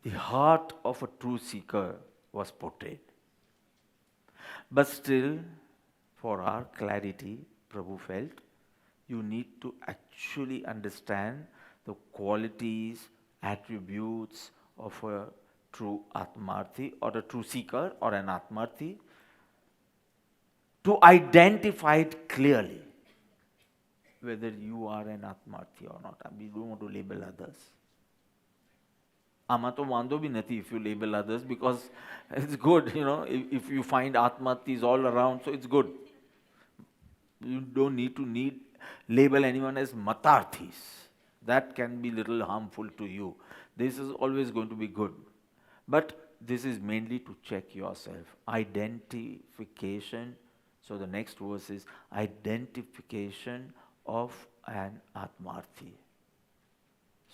The heart of a true seeker was portrayed. But still, for our clarity, Prabhu felt, you need to actually understand the qualities, attributes of a true Atmarthi or a true seeker or an Atmarthi to identify it clearly whether you are an Atmarthi or not. We don't want to label others. આમાં તો વાંધો બી નથી if you label others because it's good, if you find Atmatis all around, so it's good. You don't need to label anyone as Matarthis. That can be little harmful to you. This is always going to be good. But this is mainly to check yourself. Identification. So the next verse is identification of an Atmarthi.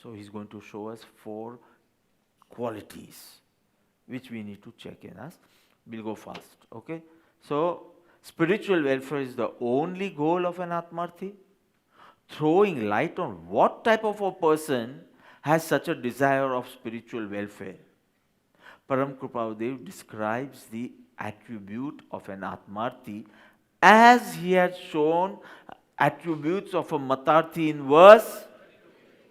So he's going to show us 4 qualities which we need to check in us. We'll go fast, okay? So, spiritual welfare is the only goal of an Atmarthi. Throwing light on what type of a person has such a desire of spiritual welfare. Param Kripadev describes the attribute of an Atmarthi as he had shown attributes of a Matarthi in verse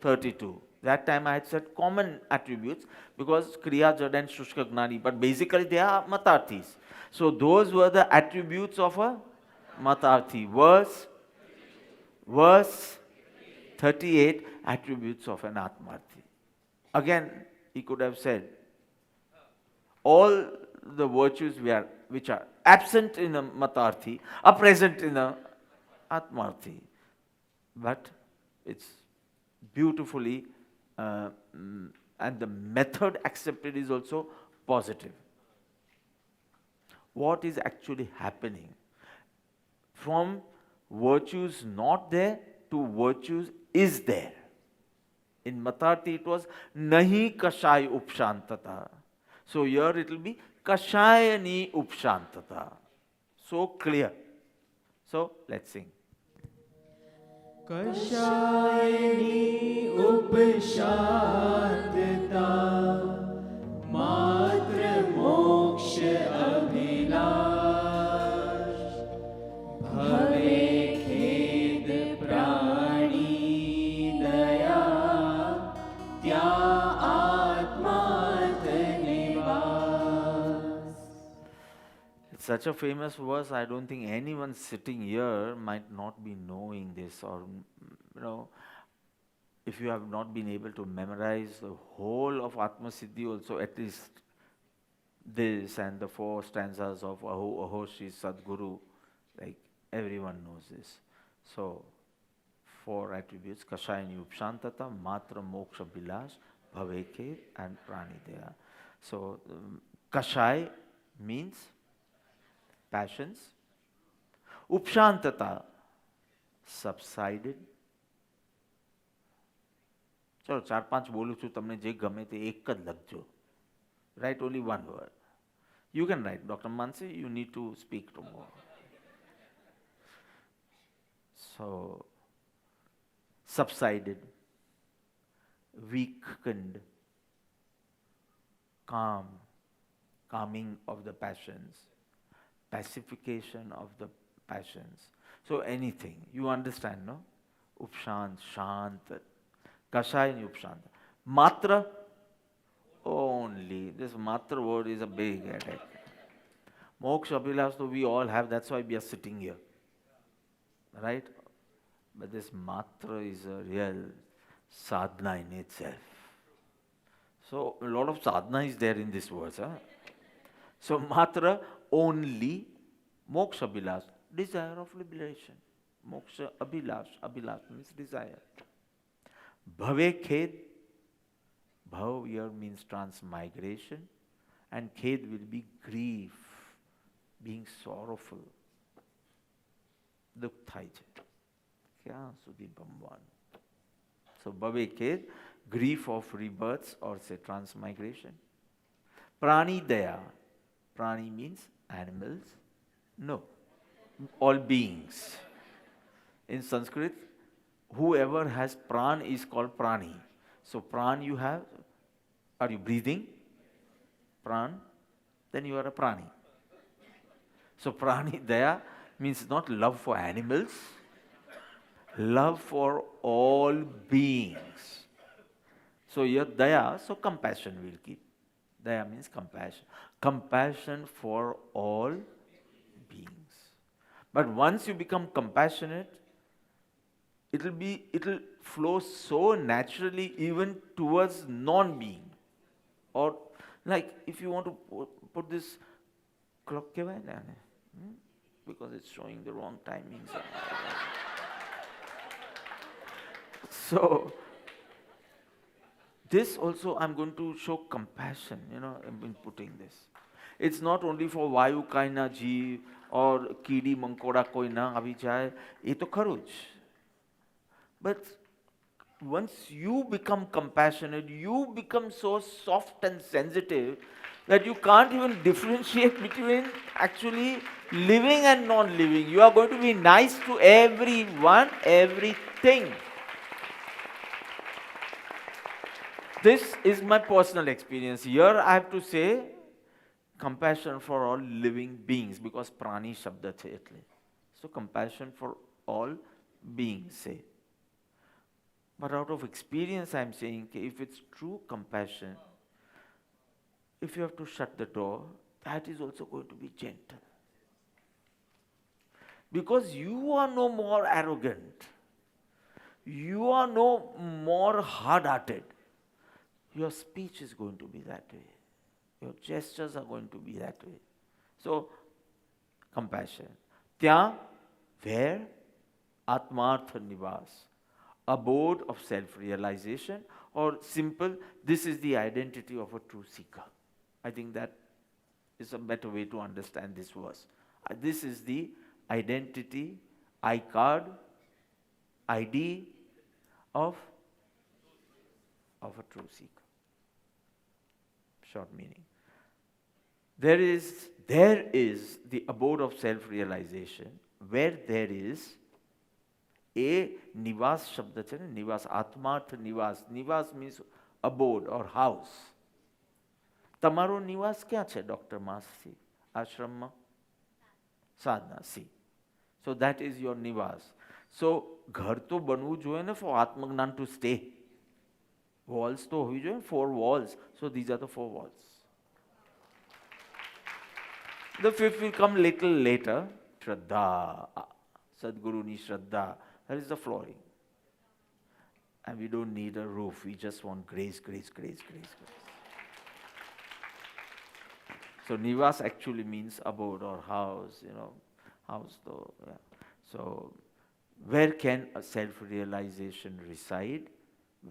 32. That time I had said common attributes because Kriya, Jad and Shushka Gnani, but basically they are Matarthis. So those were the attributes of a Matarthi. Verse 38, attributes of an Atmarthi. Again, he could have said, all the virtues which are absent in a Matarthi are present in a Atmarthi. But it's beautifully and the method accepted is also positive. What is actually happening? From virtues not there to virtues is there. In Matarthi it was nahi kashay upshantata. So here it will be kashayani upshantata. So clear. So let's sing. कषायनी उपशांतता मात्र मोक्ष अभिलाष भवे खेद प्राणी दया त्या आत्मार्थ निवास. It's such a famous verse, I don't think anyone sitting here might not be knowing this, or, if you have not been able to memorize the whole of Atma Siddhi also, at least this and the 4 stanzas of Aho Aho Shri Sadguru, like everyone knows this. So, 4 attributes, Kashayani Upshantata, Matra Moksha Bilash, Bhaveke and Pranidaya. So, Kashay means passions. Upshantata, subsided. ચલો 4-5 બોલું છું, તમને જે ગમે તે એક જ લખજો. Write only one word. You can write. Dr. Mansi, you need to speak tomorrow. So, subsided, weakened, calming of the passions, pacification of the passions. So anything, you understand, no? Upshant, Shant, Kashayani Upshant. Matra, only. This Matra word is a big headache. Moksha Abhilash, we all have, that's why we are sitting here. Right? But this Matra is a real sadhana in itself. So a lot of sadhana is there in this verse. Huh? So Matra, only, Moksha Abhilash, desire of liberation. Moksha Abhilash, Abhilash means desire. Bhave Khed, Bhav here means transmigration, and Khed will be grief, being sorrowful. દુઃખ થાય છે ક્યાં સુધી ભમવાનું. So Bhave Khed, grief of rebirths or say transmigration. Prani Daya, Prani means animals. No, all beings. In Sanskrit, whoever has pran is called prani. So pran you have Are you breathing? Pran? Then you are a prani. So prani daya means not love for animals, love for all beings. So here daya, so compassion will keep. Daya means compassion. Compassion for all beings. But once you become compassionate, it'll flow so naturally even towards non-being. Or like if you want to put this clock because it's showing the wrong timings. So this also I'm going to show compassion, in putting this. It's not only for Vayu kaina jeev or kidi mankoda koi na abhi jaye, ye to kharuj. But once you become compassionate, you become so soft and sensitive that you can't even differentiate between actually living and non-living. You are going to be nice to everyone, everything. This is my personal experience. Here I have to say compassion for all living beings because prani shabda the etle. So compassion for all beings say. But out of experience I am saying if it's true compassion, if you have to shut the door, that is also going to be gentle. Because you are no more arrogant. You are no more hard-hearted. Your speech is going to be that way. Your gestures are going to be that way. So, compassion. Tya, where? Atmartha Nivas. Abode of self-realization, or simple, this is the identity of a true seeker. I think that is a better way to understand this verse. This is the identity, I-card, ID of a true seeker. Short meaning. There is the abode of self-realization where there is a nivas shabda છે ને nivas atmarth nivas means abode or house. તમારો નિવાસ ક્યાં છે doctor માસી આશ્રમમાં? સાધના C. So that is your nivas. So ઘર તો બનવું જોઈએ ને for આત્મજ્ઞાન to stay. Walls તો હોવી જોઈએ, 4 walls. So these are the 4 walls. The 5th will come little later. Shraddha. Sadguruni Shraddha. That is the flooring. And we don't need a roof. We just want grace. So nivas actually means abode or house, house though. Yeah. So where can a self-realization reside?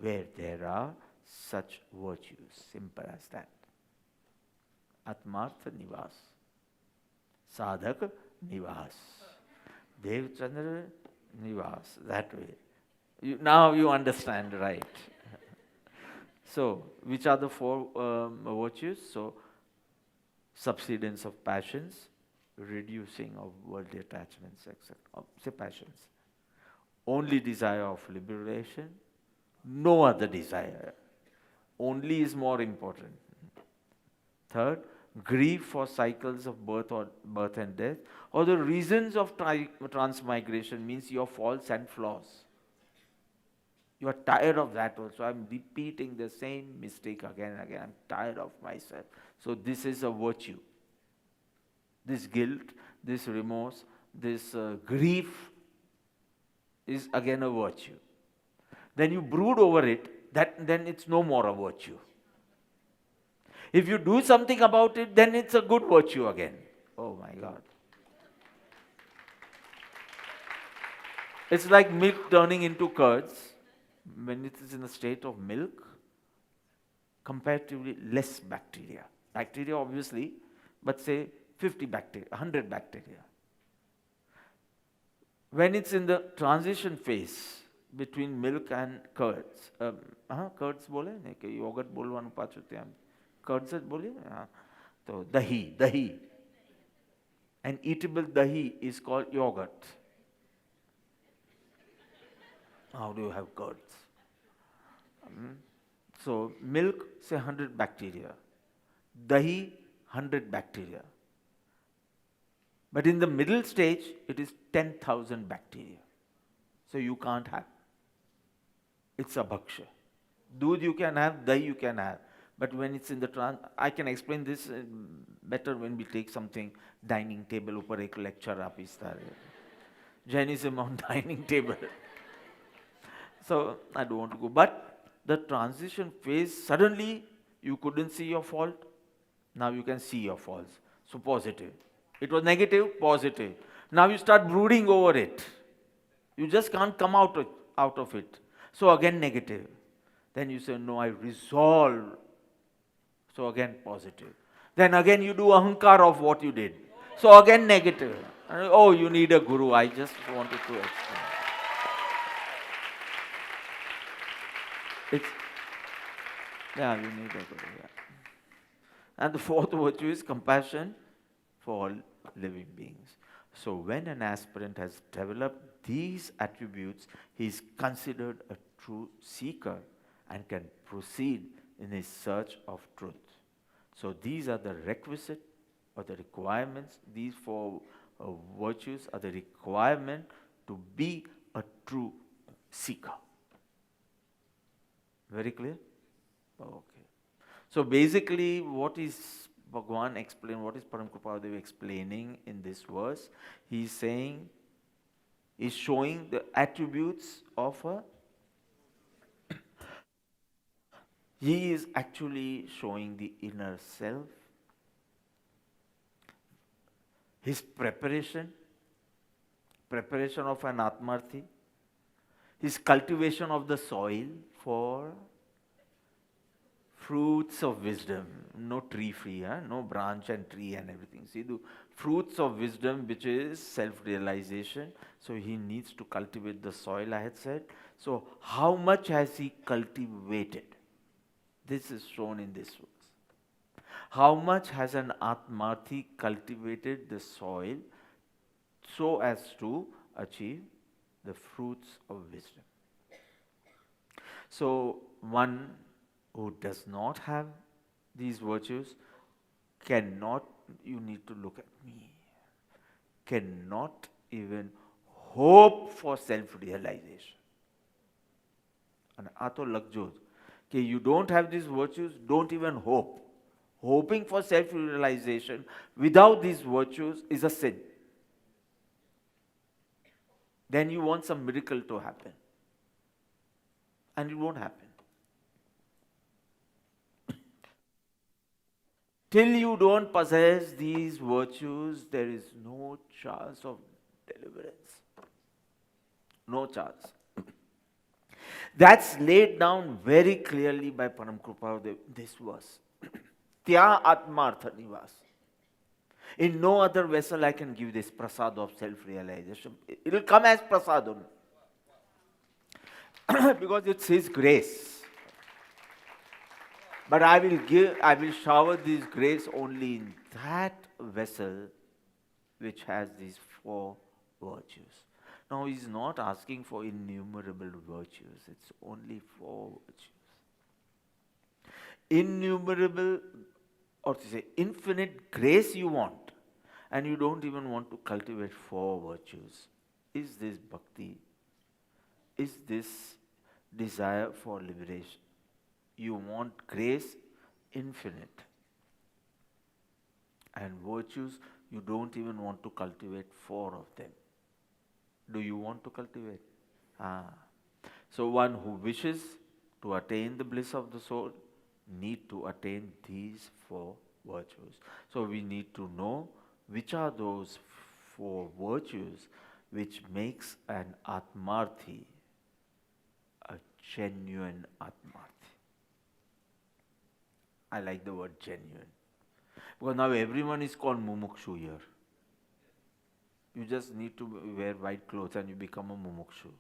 Where there are such virtues. Simple as that. Atmartha Nivas. Sadhak Nivas. Devchandra Nivas. That way. Now you understand, right? So, which are the 4 virtues? So, subsidence of passions, reducing of worldly attachments, etc. Say passions. Only desire of liberation, no other desire. Only is more important. Third, grief for cycles of birth and death, or the reasons of transmigration means your faults and flaws. You are tired of that also. I'm repeating the same mistake again and again. I'm tired of myself. So this is a virtue. This guilt, this remorse, this grief is again a virtue. Then you brood over it, then it's no more a virtue. If you do something about it, then it's a good virtue again. Oh my God. It's like milk turning into curds. When it is in a state of milk, comparatively less bacteria. Bacteria obviously, but say 50 bacteria, 100 bacteria. When it's in the transition phase between milk and curds, curds बोले नहीं कि yogurt बोलवानु पाछुं ત્યાં curds જ બોલીએ ને તો દહીં. An eatable dahi is called yogurt. How do you have curds? So milk, say 100 bacteria. Dahi, 100 bacteria. But in the middle stage, it is 10,000 bacteria. So you can't have. It's a bhaksha. Doodh you can have, dahi you can have. But when it's in the I can explain this better when we take something dining table upar ek lecture aap istare. Jainism on dining table. So I don't want to go. But the transition phase, suddenly you couldn't see your fault. Now you can see your faults. So positive. It was negative, positive. Now you start brooding over it. You just can't come out of it. So again negative. Then you say, no, I resolve. So again positive. Then again you do ahankar of what you did. So again negative. Oh, you need a guru. I just wanted to explain. It's, yeah, you need a guru. Yeah. And the fourth virtue is compassion for all living beings. So when an aspirant has developed these attributes, he is considered a true seeker and can proceed in his search of truth. So these are the requisite or the requirements. These four virtues are the requirement to be a true seeker. Very clear? Okay. So basically what is Bhagwan explain, what is Param Kripadev explaining in this verse? He is saying, is showing the attributes of a he is actually showing the inner self, his preparation of an Atmarthi, his cultivation of the soil for fruits of wisdom, no tree free, no branch and tree and everything. See, the fruits of wisdom, which is self-realization. So he needs to cultivate the soil, I had said. So how much has he cultivated? This is shown in this verse. How much has an Atmarthi cultivated the soil so as to achieve the fruits of wisdom? So one who does not have these virtues cannot, you need to look at me, cannot even hope for self-realization. And ato lagjod, कि you don't have these virtues, don't even hope. Hoping for self-realization without these virtues is a sin. Then you want some miracle to happen. And it won't happen. Till you don't possess these virtues, there is no chance of deliverance. No chance. That's laid down very clearly by Param Kripadev, this verse. Tya Atmartha Nivas. In no other vessel I can give this prasad of self-realization. It will come as prasadam. Because it's His grace. But I will shower this grace only in that vessel which has these four virtues. Now he's not asking for innumerable virtues, it's only four virtues. Innumerable, or to say infinite grace you want, and you don't even want to cultivate four virtues. Is this bhakti? Is this desire for liberation? You want grace infinite. And virtues, you don't even want to cultivate four of them. Do you want to cultivate? So one who wishes to attain the bliss of the soul need to attain these four virtues. So we need to know which are those four virtues which makes an Atmarthi a genuine Atmarthi. I like the word genuine. Because now everyone is called mumukshu here. You just need to wear white clothes and you become a mumukshu.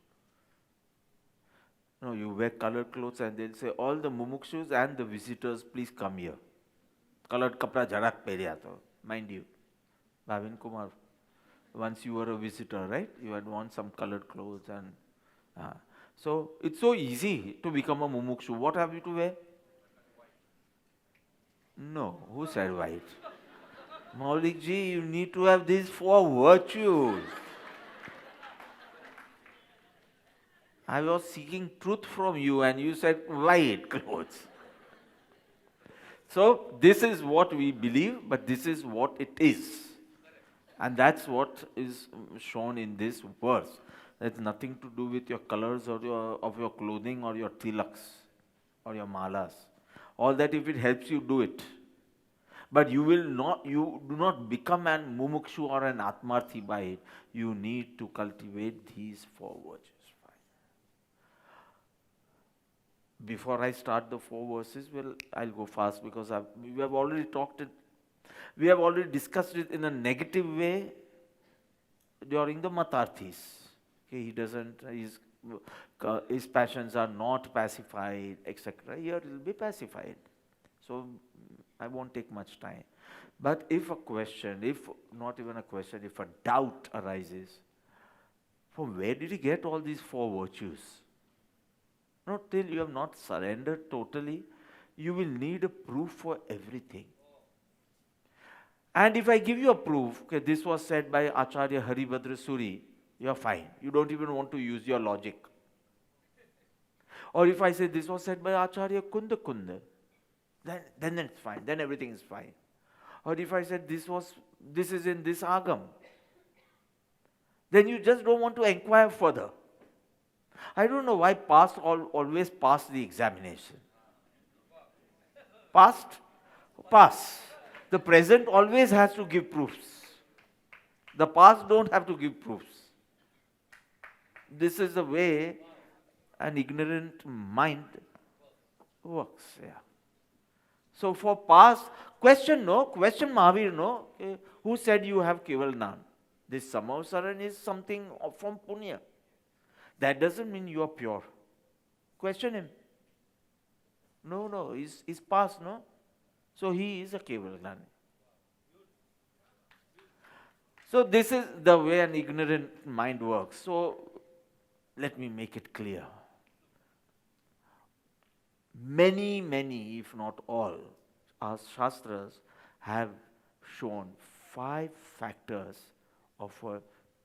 No, you wear colored clothes and they'll say, all the mumukshus and the visitors, please come here. Colored kapra jarak perya to, mind you. Bhavin Kumar, once you were a visitor, right? You had worn some colored clothes and... So, it's so easy to become a mumukshu. What have you to wear? No, who said white? Maulik ji, you need to have these four virtues. I was seeking truth from you and you said white clothes. So this is what we believe, but this is what it is. And that's what is shown in this verse. That's nothing to do with your colors or of your clothing or your tilaks or your malas. All that, if it helps you, do it. But you do not become an mumukshu or an atmarthi by it. You need to cultivate these four virtues. Before I start the four verses, well, I'll go fast because we have already talked it. We have already discussed it in a negative way during the Matarthis. Okay, he doesn't, his passions are not pacified, etc. Here it will be pacified. So I won't take much time. But if a question, if not even a question, if a doubt arises, from where did he get all these four virtues? Not till you have not surrendered totally, you will need a proof for everything. And if I give you a proof, okay, this was said by Acharya Haribhadra Suri, you're fine. You don't even want to use your logic. Or if I say this was said by Acharya Kunda Kunda, then it's fine. Then everything is fine. Or if I said this is in this agam, then you just don't want to inquire further. I don't know why past always pass the examination. Past, pass. The present always has to give proofs. The past don't have to give proofs. This is the way an ignorant mind works. Yeah. So for past, question Mahavir no. Okay. Who said you have Keval Nan? This Samavsaran is something from Punya. That doesn't mean you are pure. Question him. No, he's past, no? So he is a Keval Gnani. So this is the way an ignorant mind works. So let me make it clear. Many, if not all, our Shastras have shown 5 factors of a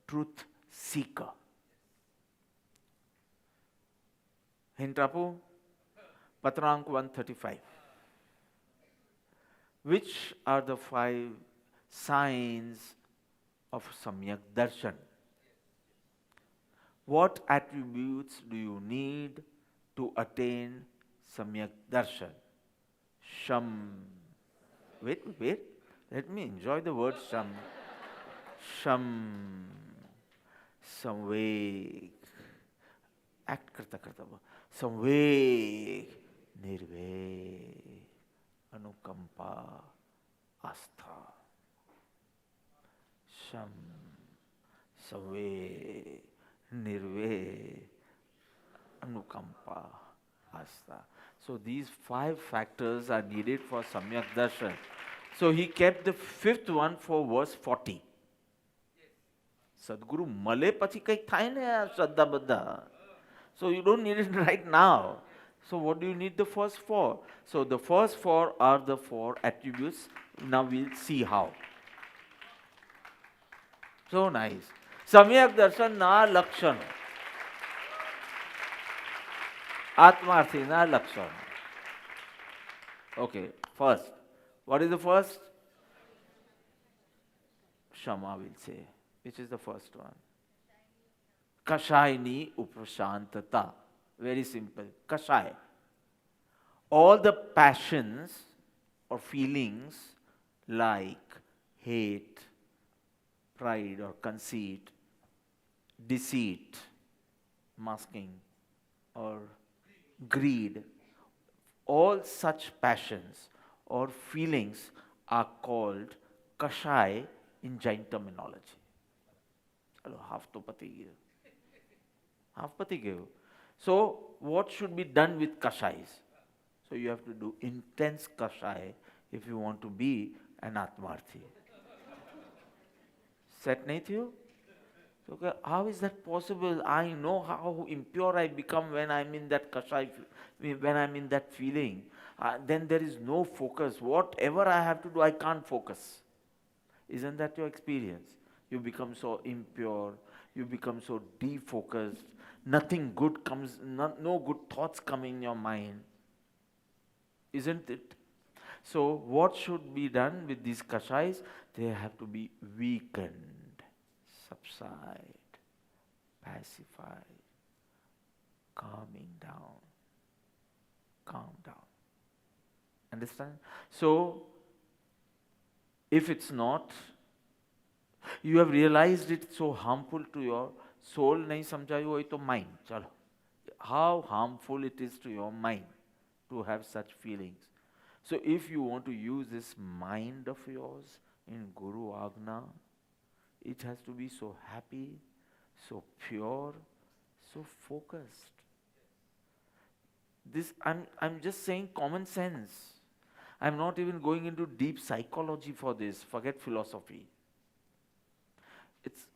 truth seeker. Hintapu, Patrank 135. Which are the 5 signs of Samyak Darshan? What attributes do you need to attain Samyak Darshan? Sham. Wait. Let me enjoy the word Sham. Sham. Samvek. Act karta. Samvek. Nirvek. Anukampa. Astha. Sham. Samvek. Nirvek. Anukampa. Astha. So these 5 factors are needed for Samyak Darshan. So he kept the 5th one for verse 40. Sadguru male pachi kai thai na shraddha baddha. So you don't need it right now. So what do you need the first 4? So the first 4 are the 4 attributes. Now we'll see how. So nice. Samyak Darshan na lakshan. Atmarthi na lakshan. Okay, first. What is the first? Shama will say. Which is the first one? Kashayini Uprashantata. Very simple. Kashay. All the passions or feelings like hate, pride or conceit, deceit, masking or greed, all such passions or feelings are called kashay in Jain terminology. Hello, half to pati gave. Half pati gave. So, what should be done with kashais? So, you have to do intense kashay if you want to be an Atmarthi. Set nahi thiyo? So, how is that possible? I know how impure I become when I'm in that kashay, when I'm in that feeling. then there is no focus. Whatever I have to do, I can't focus. Isn't that your experience? You become so impure, you become so defocused, nothing good comes, no good thoughts come in your mind. Isn't it? So what should be done with these kashais? They have to be weakened, subside, pacify, calming down, calm down. Understand? So, if it's not, you have realized it's so harmful to your soul, nahi samjhayu hoy to mind. Chalo. How harmful it is to your mind to have such feelings. So if you want to use this mind of yours in Guru Agna, it has to be so happy, so pure, so focused. This I'm just saying common sense. I'm not even going into deep psychology for this. Forget philosophy. It's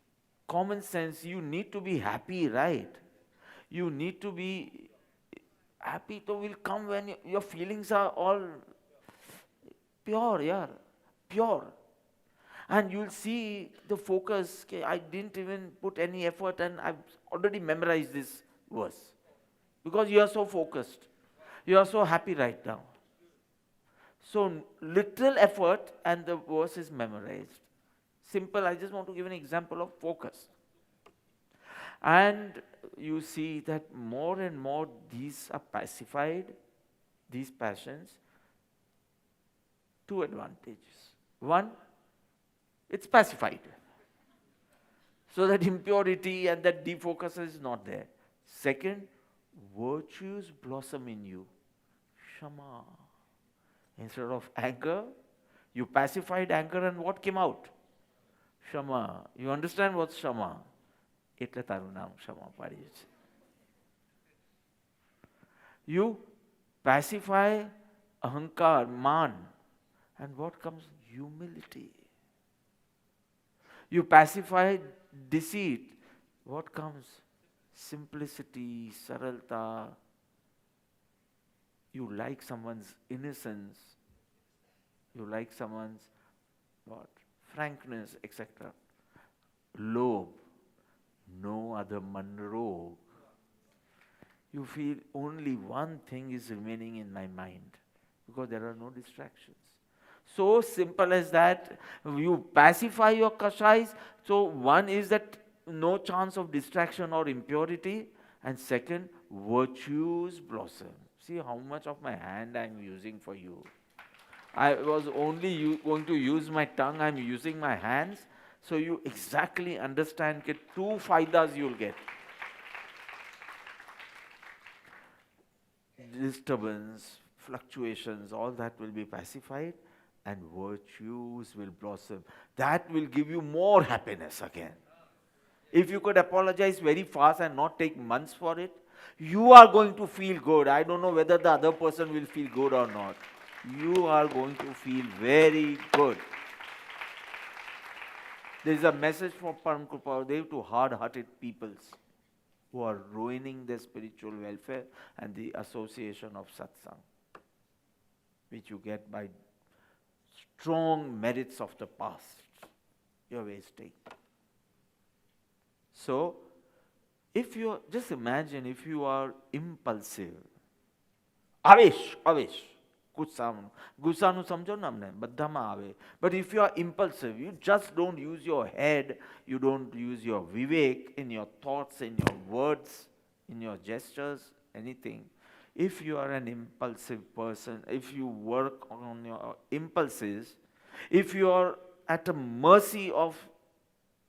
common sense. You need to be happy, right? You need to be happy. So will come when your feelings are all pure, yeah, pure. And you'll see the focus. Okay, I didn't even put any effort and I've already memorized this verse. Because you are so focused. You are so happy right now. So little effort and the verse is memorized. Simple, I just want to give an example of focus. And you see that more and more these are pacified, these passions. Two advantages. One, it's pacified. So that impurity and that defocus is not there. Second, virtues blossom in you. Shama. Instead of anger, you pacified anger and what came out? Shama. You understand what's Shama? એટલે તારું નામ ક્ષમા પાડ્યું છે. You pacify ahankar, man, and what comes? Humility. You pacify deceit. What comes? Simplicity, saralta. You like someone's innocence. You like someone's what? Frankness, etc. Lobe. No other Monroe. You feel only one thing is remaining in my mind because there are no distractions. So simple as that. You pacify your kashais. So one is that no chance of distraction or impurity. And second, virtues blossom. See how much of my hand I am using for you. I was only going to use my tongue. I am using my hands. So you exactly understand that two faidas you will get. Disturbance, fluctuations, all that will be pacified and virtues will blossom. That will give you more happiness again. If you could apologize very fast and not take months for it, you are going to feel good. I don't know whether the other person will feel good or not. You are going to feel very good. There is a message from Param Kripadev to hard-hearted peoples who are ruining their spiritual welfare and the association of satsang, which you get by strong merits of the past. You're wasting. So, if you just imagine if you are impulsive, avesh. ગુસ્સાનું સમજો ને અમને બધામાં આવે. But if you are impulsive, you just don't use your head, you don't use your vivek in your thoughts, in your words, in your gestures, anything. If you are an impulsive person, if you work on your impulses, if you are at the mercy of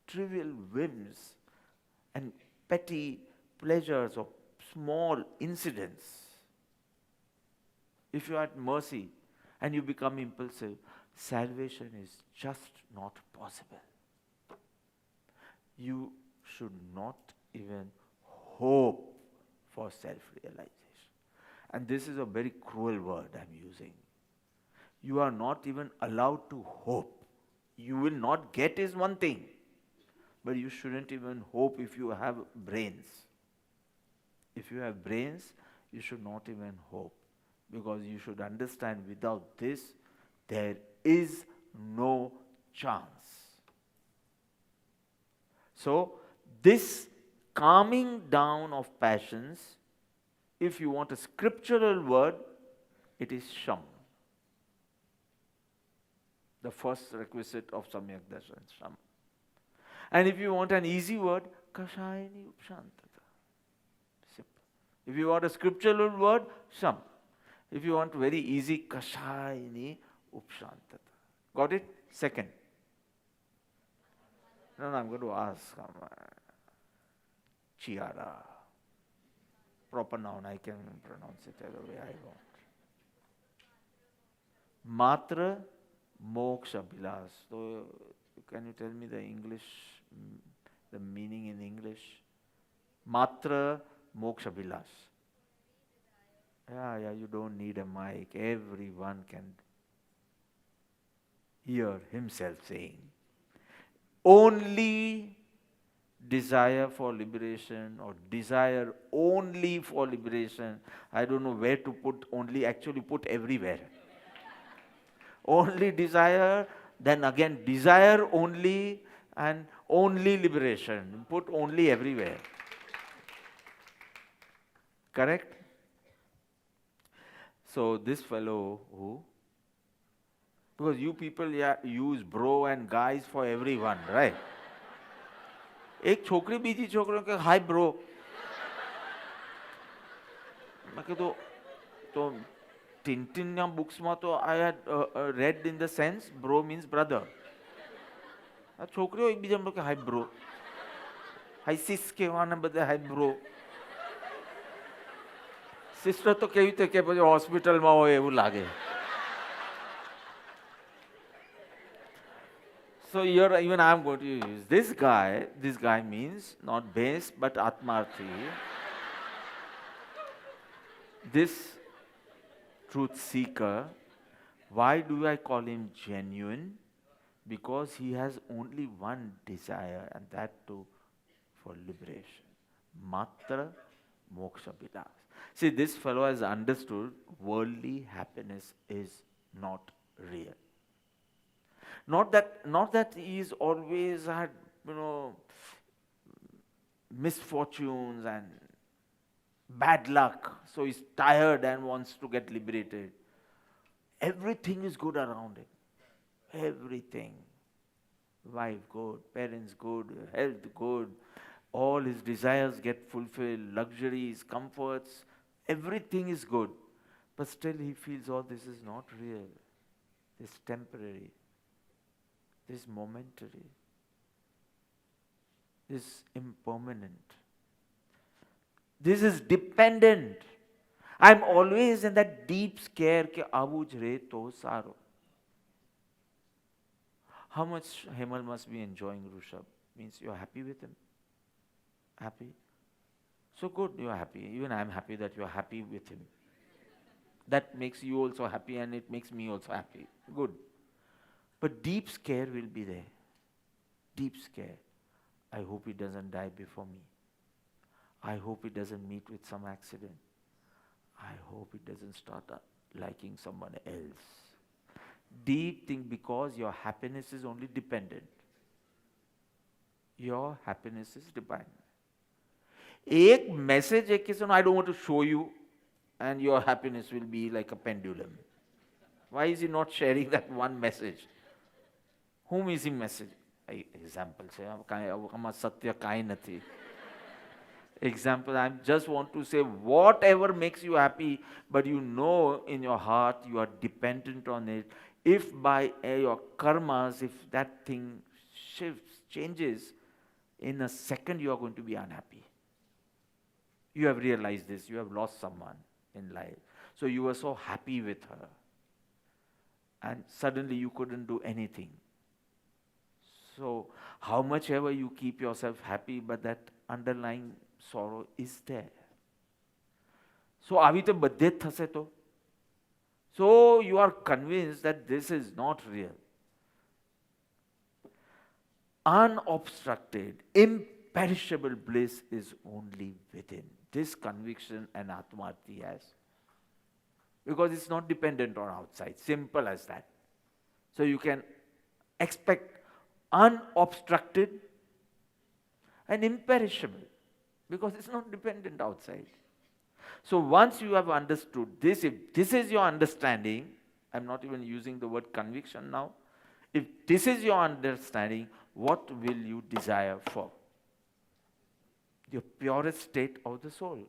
trivial whims and petty pleasures or small incidents, if you are at mercy and you become impulsive, salvation is just not possible. You should not even hope for self-realization. And this is a very cruel word I'm using. You are not even allowed to hope. You will not get is one thing, but you shouldn't even hope if you have brains. If you have brains, you should not even hope. Because you should understand, without this, there is no chance. So, this calming down of passions, if you want a scriptural word, it is sham. The first requisite of Samyak Darshan, sham. And if you want an easy word, kashayani upshantata. Simple. If you want a scriptural word, sham. If you want very easy, kashayani upshantata. Got it? Second. No, I'm going to ask. Chiara. Proper noun, I can pronounce it the way I want. Matra moksha bilas. So, can you tell me the English, the meaning in English? Matra moksha bilas. Yeah, you don't need a mic. Everyone can hear himself saying. Only desire for liberation or desire only for liberation. I don't know where to put only, actually put everywhere. Only desire, then again desire only and only liberation. Put only everywhere. Correct? So this fellow who, because you people use bro and guys for everyone, right? एक छोकरी बीजी छोकरों के hi bro, मैं कहता तो Tintin books में तो I had read in the sense bro means brother. छोकरीઓ એકબીજા કે હાય બ્રો, હાય સિસ કહેવાના બધા હાય બ્રો. સિસ્ટર તો કેવી રીતે કે પછી હોસ્પિટલમાં હોય એવું લાગે. So here even I am going to use this guy. This guy means not base but atmarthi. This truth seeker. Why do I call him genuine? Because he has only one desire, and that too for liberation. Matra moksha bilas. See, this fellow has understood worldly happiness is not real. Not that he is always had, misfortunes and bad luck, so he's tired and wants to get liberated. Everything is good around him. Everything. Wife good, parents good, health good, all his desires get fulfilled, luxuries, comforts, everything is good. But still he feels, oh, this is not real. This is temporary. This is momentary. This is impermanent. This is dependent. I'm always in that deep scare ke avu j re to saro. How much Hemal must be enjoying Rushabh? Means you're happy with him? Happy? So good, you're happy. Even I'm happy that you're happy with him. That makes you also happy and it makes me also happy. Good. But deep scare will be there. Deep scare. I hope he doesn't die before me. I hope he doesn't meet with some accident. I hope he doesn't start liking someone else. Deep thing, because your happiness is only dependent. Your happiness is dependent. Ek message ek किसी I don't want to show you, and your happiness will be like a pendulum. Why is he not sharing that one message? Whom is he message? Example છે, આમાં સત્ય કાંઈ નથી. Example, I just want to say whatever makes you happy, but you know in your heart you are dependent on it. If by your karmas, if that thing shifts, changes, in a second you are going to be unhappy. You have realized this, you have lost someone in life. So you were so happy with her. And suddenly you couldn't do anything. So how much ever you keep yourself happy, but that underlying sorrow is there. So આવી તો બધે જ થશે તો. So you are convinced that this is not real. Unobstructed, imperishable bliss is only within. This conviction an Atmarthi has. because it's not dependent on outside. Simple as that. So you can expect unobstructed and imperishable because it's not dependent outside. So once you have understood this, if this is your understanding, I'm not even using the word conviction now. If this is your understanding, what will you desire for? Your purest state of the soul.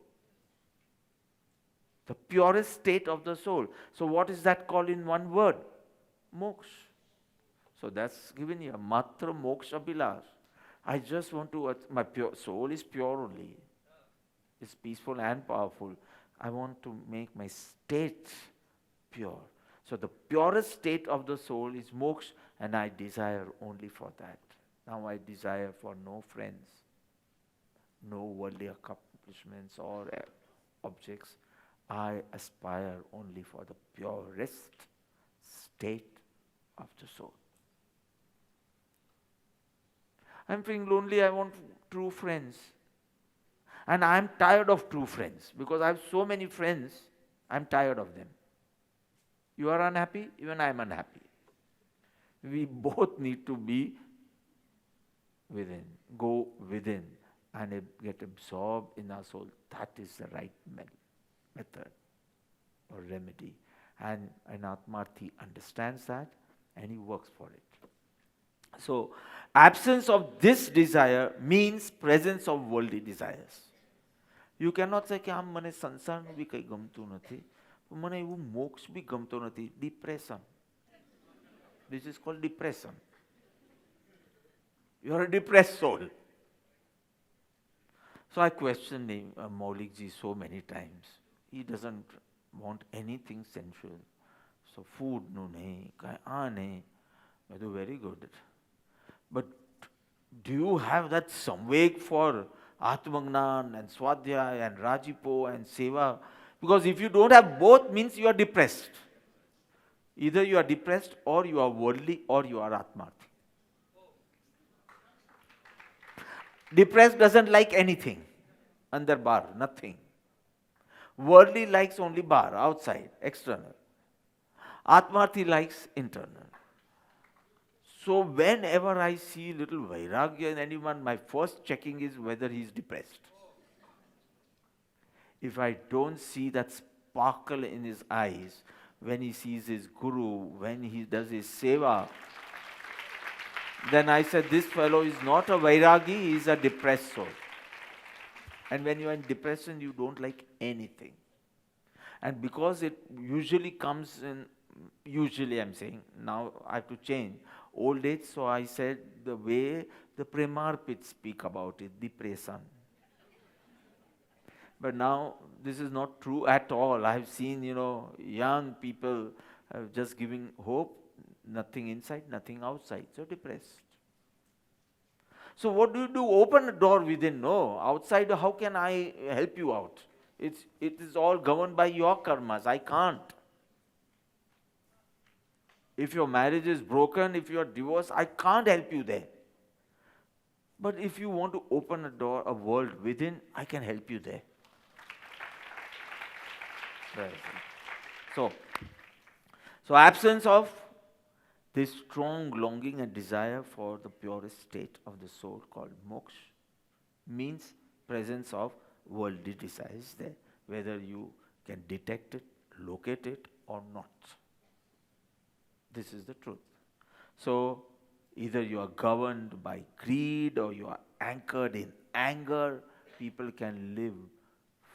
The purest state of the soul. So what is that called in one word? Moksha. So that's given here. Matra moksha bilas. I just want to, my pure soul is pure only. It's peaceful and powerful. I want to make my state pure. So the purest state of the soul is moksha, and I desire only for that. Now I desire for no friends, no worldly accomplishments or objects. I aspire only for the purest state of the soul. I'm feeling lonely, I want true friends. And I'm tired of true friends because I have so many friends, I'm tired of them. You are unhappy, even I am unhappy. We both need to be within, go within and get absorbed in our soul. That is the right method or remedy. And an Atmarthi understands that and he works for it. So, absence of this desire means presence of worldly desires. You cannot say કે આમ મને સંસારનું બી કંઈ ગમતું નથી, મને એવું મોક્ષ બી ગમતો નથી. Depression. This is called depression. You are a depressed soul. So I questioned Maulik ji so many times. He doesn't want anything sensual. So food no nahi, nahi. I do very good. But do you have that samveg for Atmagnan and Swadhyaya and Rajipo and Seva? Because if you don't have both, means you are depressed. Either you are depressed or you are worldly or you are Atmarthi. Depressed doesn't like anything. Andar bar, nothing. Worldly likes only bar, outside, external. Atmarthi likes internal. So whenever I see little vairagya in anyone, my first checking is whether he is depressed. If I don't see that sparkle in his eyes, when he sees his guru, when he does his seva, then I said, this fellow is not a vairagi, he is a depressed soul. And when you are in depression, you don't like anything. And because it usually comes in, usually I'm saying, now I have to change, old age, so I said the way the Premarpits speak about it, depression. But now this is not true at all. I have seen, young people just giving hope, nothing inside, nothing outside, so depressed. So what do you do? Open a door within. No, outside, how can I help you out? It is all governed by your karmas. I can't. If your marriage is broken, if you are divorced, I can't help you there. But if you want to open a door, a world within, I can help you there. So absence of this strong longing and desire for the purest state of the soul called moksha means presence of worldly desires there, whether you can detect it, locate it or not. This is the truth. So either you are governed by greed or you are anchored in anger. People can live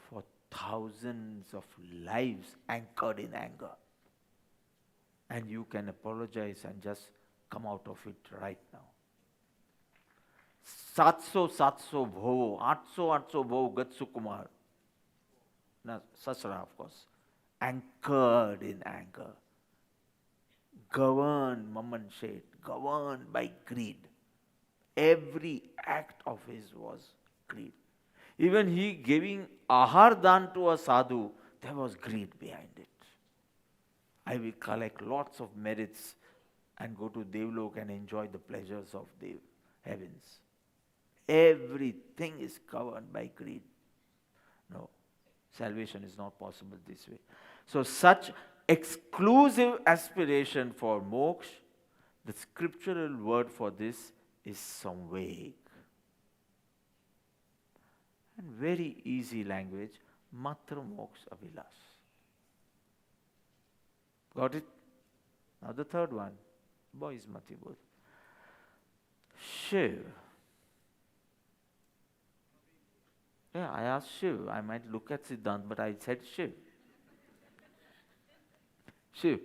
for thousands of lives anchored in anger. And you can apologize and just come out of it right now. 700 bhovo, 800 bhovo, Gatsu Kumar. Now, Sasra, of course. Anchored in anger. Governed, Maman Sheth, governed by greed. Every act of his was greed. Even he giving ahar dan to a sadhu, there was greed behind it. I will collect lots of merits and go to Devlok and enjoy the pleasures of the heavens. Everything is governed by greed. No, salvation is not possible this way. So such exclusive aspiration for moksha, the scriptural word for this is samveg. And very easy language, matra moksha avilas. Got it? Now the third one, boys mati bol. Shiv. Yeah, I asked Shiv. I might look at Siddhant, but I said Shiv. Shiv.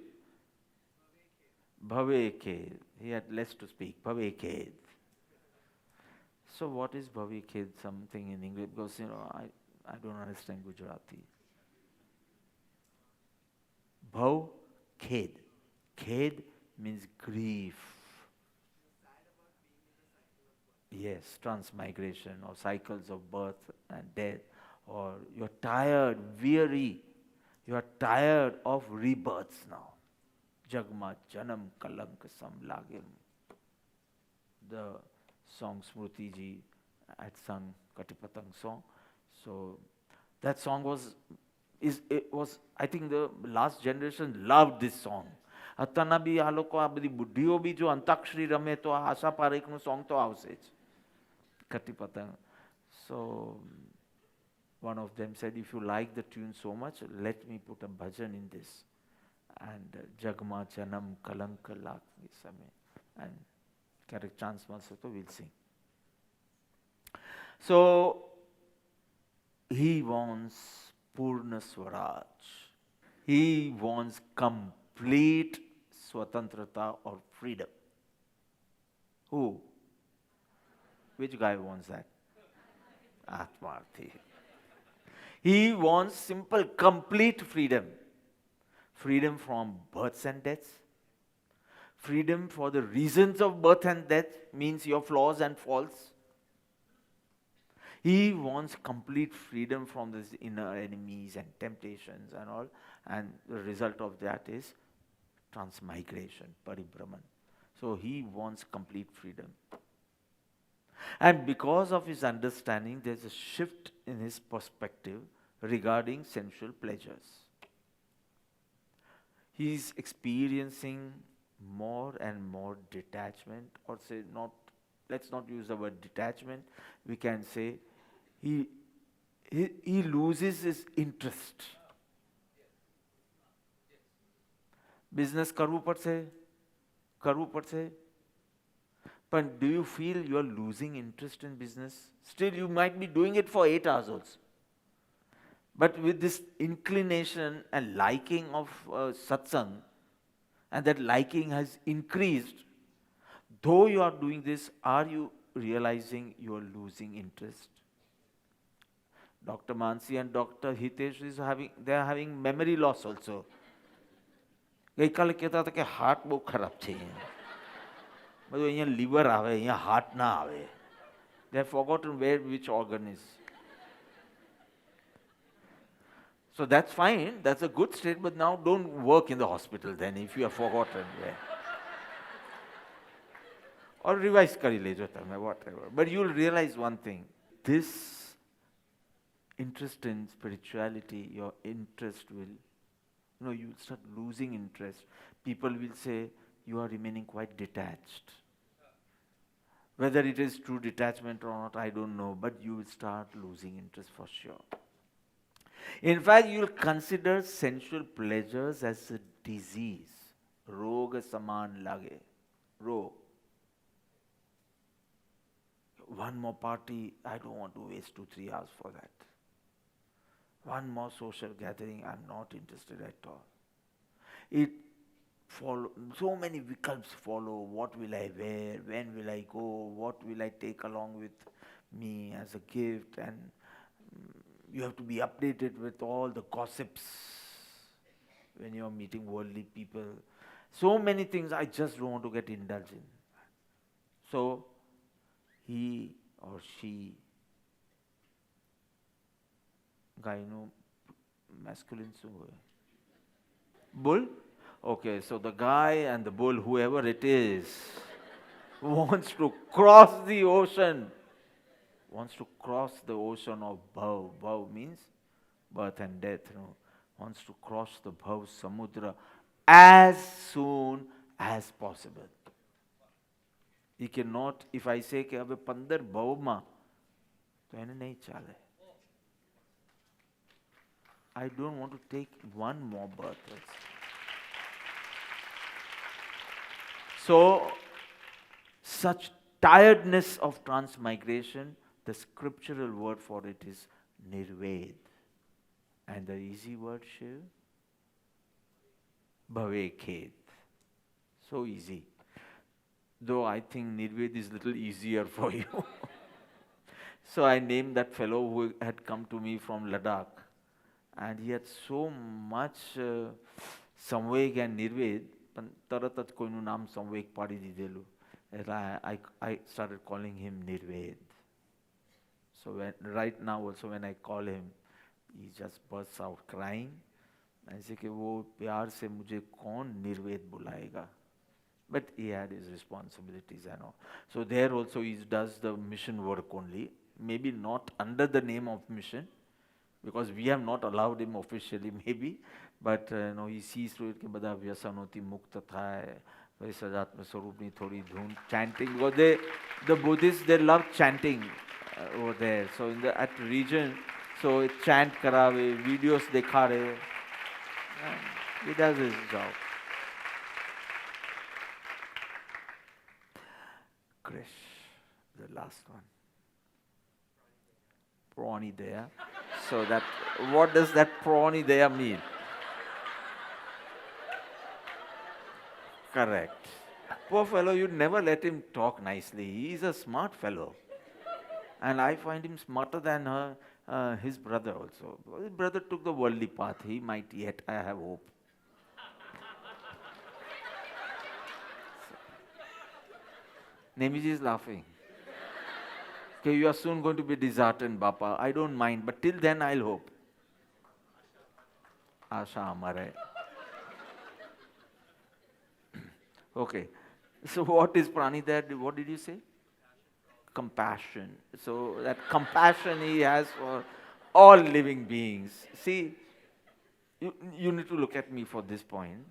Bhavekhed. He had less to speak. Bhavekhed. So what is Bhavekhed? Something in English, because I don't understand Gujarati. Bhav khed. Khed means grief. Yes, transmigration or cycles of birth and death, or you're tired, weary, you are tired of rebirths now. Jagma Janam Kalank Samlagim. The song Smriti ji had sung, Katipatang song. So that song was, I think the last generation loved this song. અત્યારના બી આ લોકો આ બધી બુદ્ધિઓ બી જો અંતાક્ષરી રમે તો આ આશા પારેખનું song તો આવશે જ. Kati Patang. So one of them said, if you like the tune so much, let me put a bhajan in this. And Jagma Janam Kalanka Lak Same. And correct chance also we'll sing. So he wants Purna Swaraj. He wants complete Swatantrata or freedom. Who? Which guy wants that? Atmarthi. He wants simple, complete freedom. Freedom from births and deaths. Freedom for the reasons of birth and death, means your flaws and faults. He wants complete freedom from these inner enemies and temptations and all. And the result of that is transmigration, paribhraman. So he wants complete freedom. And because of his understanding, there's a shift in his perspective regarding sensual pleasures. He's experiencing more and more detachment, or say not, let's not use the word detachment, we can say he loses his interest. Business કરવું પડશે. But do you feel you are losing interest in business? Still, you might be doing it for 8 hours also. But with this inclination and liking of satsang, and that liking has increased, though you are doing this, are you realizing you are losing interest? Dr. Mansi and Dr. Hitesh they are having memory loss also. ગઈકાલે કહેતા હતા કે heart બહુ ખરાબ છે. બધું અહીંયા liver આવે, અહીંયા હાર્ટ ના આવે. They have forgotten which organ is. So that's fine, that's a good state, but now don't work in the hospital then if you have forgotten. Or revise કરી લેજો તમે, whatever. But you'll realize one thing. This interest in spirituality, your interest will, you start losing interest. People will say you are remaining quite detached. Whether it is true detachment or not, I don't know, but you will start losing interest for sure. In fact, you will consider sensual pleasures as a disease. Roga saman lage. Rog. One more party, I don't want to waste 2-3 hours for that. One more social gathering, I'm not interested at all. So many vikalps follow. What will I wear? When will I go? What will I take along with me as a gift? And you have to be updated with all the gossips when you're meeting worldly people. So many things I just don't want to get indulged in. So he or she, guy no masculine so bull. Okay, so the guy and the bull, whoever it is, wants to cross the ocean. Wants to cross the ocean of bhav. Bhav means birth and death. wants to cross the Bhav Samudra as soon as possible. He cannot, if I say કે હવે 15 ભાવમાં તો એને નહીં ચાલે. I don't want to take one more birth. So, such tiredness of transmigration, the scriptural word for it is nirved. And the easy word, Shiv? Bhavekhet. So easy. Though I think nirved is little easier for you. So I named that fellow who had come to me from Ladakh. And he had so much Samveg and Nirved, પણ તરત જ કોઈનું નામ સંવેગ પાડી દીધેલું. I started calling him Nirved. So right now also when I call him, he just bursts out crying. ऐसे कि वो प्यार से मुझे कौन निर्वेद बुलाएगा. But he had his responsibilities and all. So there also he does the mission work only. Maybe not under the name of mission, because we have not allowed him officially maybe, but he sees through it कि બધા વ્યસનોથી મુક્ત થાય, ભાઈ સજાત્મ સ્વરૂપની થોડી ધૂન, chanting, because the Buddhists, they love chanting over there. So in the at region, so it chant karawe, videos dekhare, he does his job. Krish, the last one. Pranidaya. So that, what does that Pranidaya mean? Correct. Poor fellow, you never let him talk nicely. He is a smart fellow. And I find him smarter than his brother also. His brother took the worldly path. He might yet, I have hope. Nemiji is laughing. Okay, you are soon going to be disheartened, Bapa. I don't mind, but till then I'll hope. Asha amare. Okay. So what is Pranidaya? What did you say? Compassion. So that compassion he has for all living beings. See, you need to look at me for this point.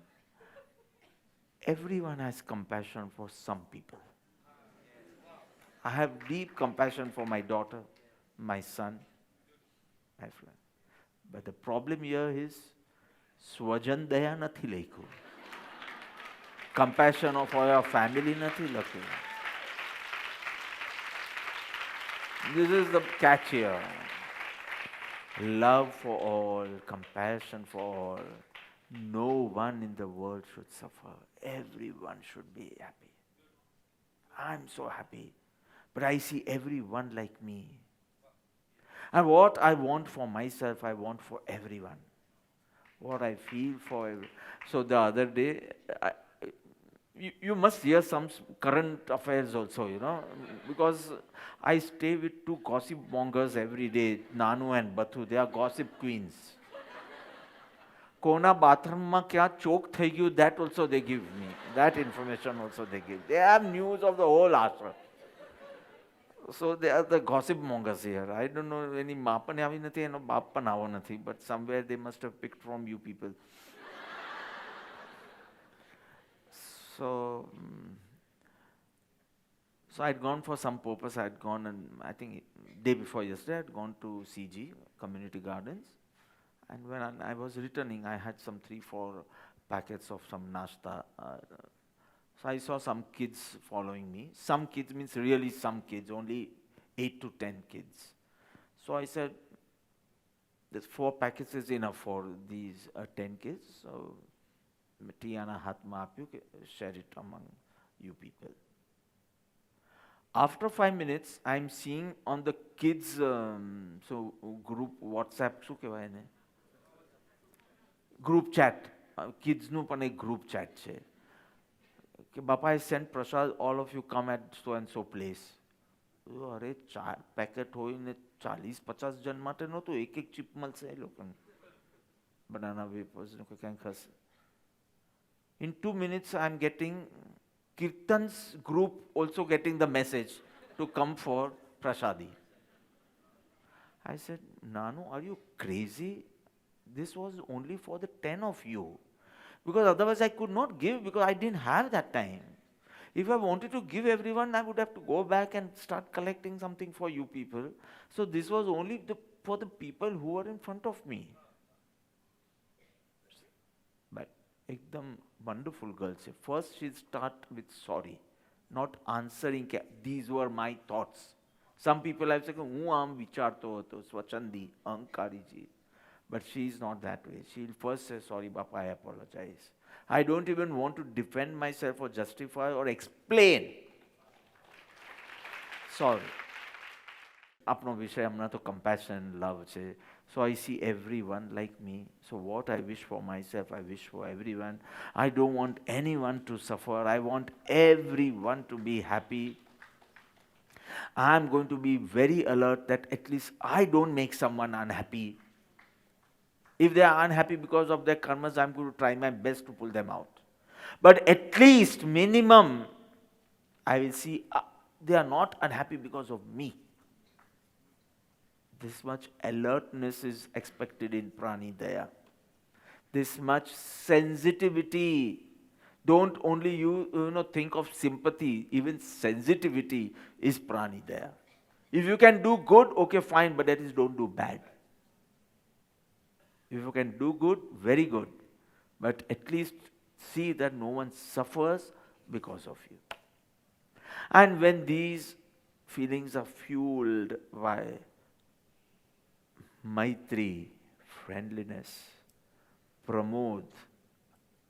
Everyone has compassion for some people. I have deep compassion for my daughter, my son, my friend. But the problem here is Swajan Daya nathi lekhu. Compassion for your family nathi lekhu. This is the catch here. Love for all, compassion for all. No one in the world should suffer. Everyone should be happy. I'm so happy. But I see everyone like me. And what I want for myself, I want for everyone. What I feel for everyone. So the other day, you must hear some current affairs also, because I stay with two gossip mongers every day, Nanu and Bathu. They are gossip queens. Kona bathroom ma kya choke thai gyu, that also they give me. That information also they give. They have news of the whole ashram. So they are the gossip mongers here. I don't know any ma પણ આવી નથી, એનો બાપ પણ આવો નથી, but somewhere they must have picked from you people. So I'd gone for some purpose. I'd gone, and I think day before yesterday, I'd gone to CG, Community Gardens. And when I was returning, I had some 3-4 packets of some nashta. So I saw some kids following me. Some kids means really some kids, only 8 to 10 kids. So I said, this 4 packets is enough for these 10 kids. So Tiana Hatma apyu, share it among you people. After 5 minutes, I'm seeing on the kids group WhatsApp, શું કહેવાય એને? Group chat. Kids નું પણ એક group chat છે. કે બાપા I sent Prasad, all of you come at so and so place. અરે 4 પેકેટ હોય ને 40-50 જણ માટે નહોતું, એક ચીપ મળશે એ લોકોને. Banana wafers ને કંઈક હશે. In 2 minutes, I'm getting Kirtan's group also getting the message to come for Prasadi. I said, Nanu, are you crazy? This was only for the 10 of you. Because otherwise I could not give because I didn't have that time. If I wanted to give everyone, I would have to go back and start collecting something for you people. So this was only for the people who were in front of me. But ekdam wonderful girl say. First she start with sorry, not answering. These were my thoughts. Some people have said, "Hu am vicharto hoto, swachandi, ahankariji." But she is not that way. She'll first say, "Sorry, Bapa, I apologize. I don't even want to defend myself or justify or explain. Sorry." Apno vishay amna to compassion, love che. So I see everyone like me. So what I wish for myself, I wish for everyone. I don't want anyone to suffer. I want everyone to be happy. I'm going to be very alert that at least I don't make someone unhappy. If they are unhappy because of their karmas, I'm going to try my best to pull them out. But at least minimum, I will see they are not unhappy because of me. This much alertness is expected in Prani Daya. This much sensitivity. Don't only you think of sympathy, even sensitivity is Prani Daya. If you can do good, okay, fine, but that is don't do bad. If you can do good, very good. But at least see that no one suffers because of you. And when these feelings are fueled by Maitri, friendliness, Pramod,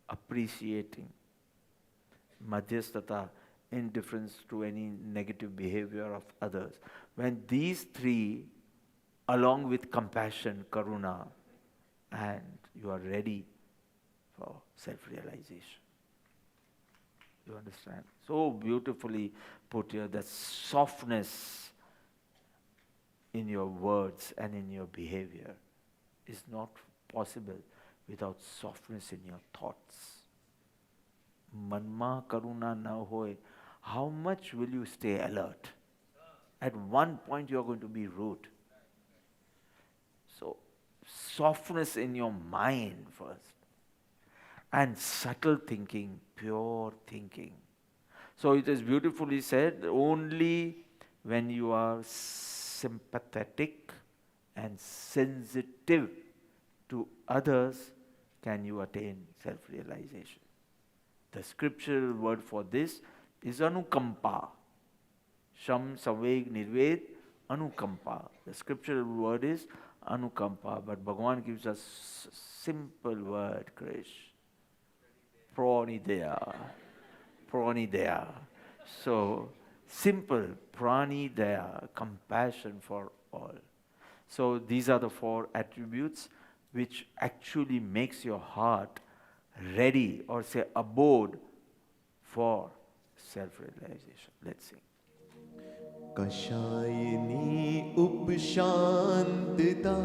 appreciating, Madhyastata, indifference to any negative behavior of others. When these three, along with compassion, Karuna, and you are ready for self-realization. You understand? So beautifully put here, that softness in your words and in your behavior is not possible without softness in your thoughts. Manma karuna na hoy, how much will you stay alert? At one point you are going to be rude. So, softness in your mind first. And subtle thinking, pure thinking. So it is beautifully said, only when you are sympathetic and sensitive to others can you attain self-realization. The scriptural word for this is anukampa. Sham, Saveg, Nirved, anukampa. The scriptural word is anukampa, but Bhagavan gives us simple word, Krish. Pranidaya. Pranidaya. So, simple, pranidaya, compassion for all. So, these are the 4 attributes which actually makes your heart ready or say abode for self-realization. Let's sing. कषायिनी उपशांतता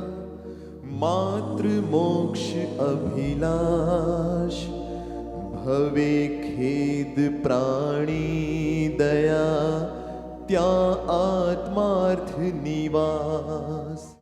मातृ मोक्ष अभिलाष भवे खेद प्राणी दया त्या आत्मार्थ निवास